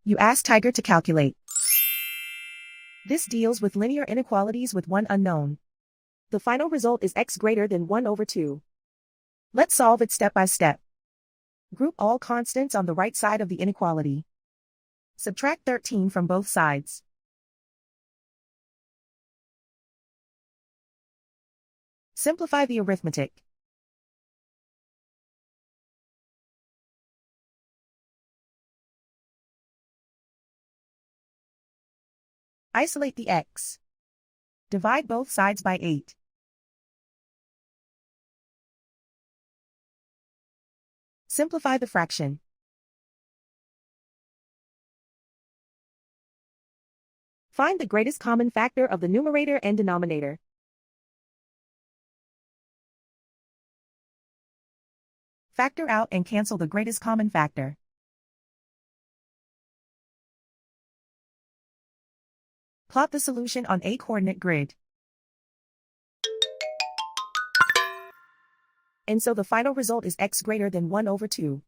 You ask Tiger to calculate. This deals with linear inequalities with one unknown. The final result is x greater than 1 over 2. Let's solve it step by step. Group all constants on the right side of the inequality. Subtract 13 from both sides. Simplify the arithmetic. Isolate the x. Divide both sides by 8. Simplify the fraction. Find the greatest common factor of the numerator and denominator. Factor out and cancel the greatest common factor. Plot the solution on a coordinate grid. And so the final result is x greater than 1 over 2.